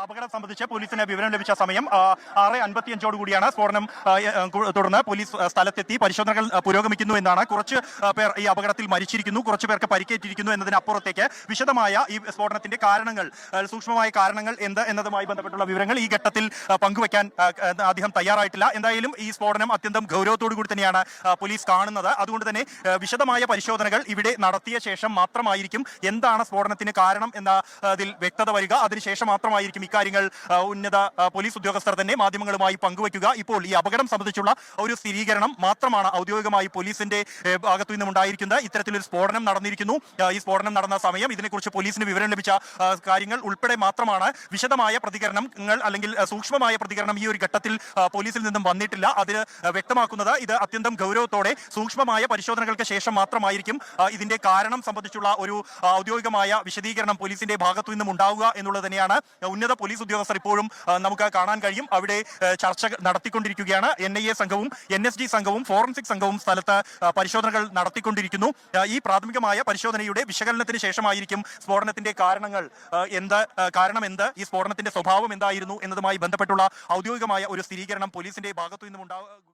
അപകടം സംബന്ധിച്ച് പോലീസിന് വിവരം ലഭിച്ച സമയം 6:55 കൂടിയാണ് സ്ഫോടനം. തുടർന്ന് പോലീസ് സ്ഥലത്തെത്തി പരിശോധനകൾ പുരോഗമിക്കുന്നു എന്നാണ്. കുറച്ച് പേർ ഈ അപകടത്തിൽ മരിച്ചിരിക്കുന്നു, കുറച്ച് പേർക്ക് പരിക്കേറ്റിരിക്കുന്നു എന്നതിനപ്പുറത്തേക്ക് വിശദമായ ഈ സ്ഫോടനത്തിന്റെ കാരണങ്ങൾ, സൂക്ഷ്മമായ കാരണങ്ങൾ എന്ത് എന്നതുമായി ബന്ധപ്പെട്ടുള്ള വിവരങ്ങൾ ഈ ഘട്ടത്തിൽ പങ്കുവയ്ക്കാൻ അദ്ദേഹം തയ്യാറായിട്ടില്ല. എന്തായാലും ഈ സ്ഫോടനം അത്യന്തം ഗൗരവത്തോടു കൂടി തന്നെയാണ് പോലീസ് കാണുന്നത്. അതുകൊണ്ട് തന്നെ വിശദമായ പരിശോധനകൾ ഇവിടെ നടത്തിയ ശേഷം മാത്രമായിരിക്കും എന്താണ് സ്ഫോടനത്തിന് കാരണം എന്നതിൽ വ്യക്തത വരിക. അതിനുശേഷം മാത്രമായിരിക്കും ഇക്കാര്യങ്ങൾ ഉന്നത പോലീസ് ഉദ്യോഗസ്ഥർ തന്നെ മാധ്യമങ്ങളുമായി പങ്കുവയ്ക്കുക. ഇപ്പോൾ ഈ അപകടം സംബന്ധിച്ചുള്ള ഒരു സ്ഥിരീകരണം മാത്രമാണ് ഔദ്യോഗികമായി പോലീസിന്റെ ഭാഗത്തു നിന്നും ഉണ്ടായിരിക്കുന്നത്. ഇത്തരത്തിലൊരു സ്ഫോടനം നടന്നിരിക്കുന്നു, ഈ സ്ഫോടനം നടന്ന സമയം, ഇതിനെക്കുറിച്ച് പോലീസിന് വിവരം ലഭിച്ച കാര്യങ്ങൾ ഉൾപ്പെടെ മാത്രമാണ്. വിശദമായ പ്രതികരണങ്ങൾ അല്ലെങ്കിൽ സൂക്ഷ്മമായ പ്രതികരണം ഈ ഒരു ഘട്ടത്തിൽ പോലീസിൽ നിന്നും വന്നിട്ടില്ല. അതിന് വ്യക്തമാക്കുന്നത് ഇത് അത്യന്തം ഗൗരവത്തോടെ സൂക്ഷ്മമായ പരിശോധനകൾക്ക് ശേഷം മാത്രമായിരിക്കും ഇതിന്റെ കാരണം സംബന്ധിച്ചുള്ള ഒരു ഔദ്യോഗികമായ വിശദീകരണം പോലീസിന്റെ ഭാഗത്തു നിന്നും ഉണ്ടാവുക എന്നുള്ളത് തന്നെയാണ്. ഉന്നത പോലീസ് ഉദ്യോഗസ്ഥർ ഇപ്പോഴും നമുക്ക് കാണാൻ കഴിയും. അവിടെ ചർച്ച നടത്തിക്കൊണ്ടിരിക്കുകയാണ്. NIA സംഘവും NSG സംഘവും ഫോറൻസിക് സംഘവും സ്ഥലത്ത് പരിശോധനകൾ നടത്തിക്കൊണ്ടിരിക്കുന്നു. ഈ പ്രാഥമികമായ പരിശോധനയുടെ വിശകലനത്തിന് ശേഷമായിരിക്കും സ്ഫോടനത്തിന്റെ കാരണങ്ങൾ എന്ത്, ഈ സ്ഫോടനത്തിന്റെ സ്വഭാവം എന്തായിരുന്നു എന്നതുമായി ബന്ധപ്പെട്ടുള്ള ഔദ്യോഗികമായ ഒരു സ്ഥിരീകരണം പോലീസിന്റെ ഭാഗത്തു നിന്നും ഉണ്ടാവുക.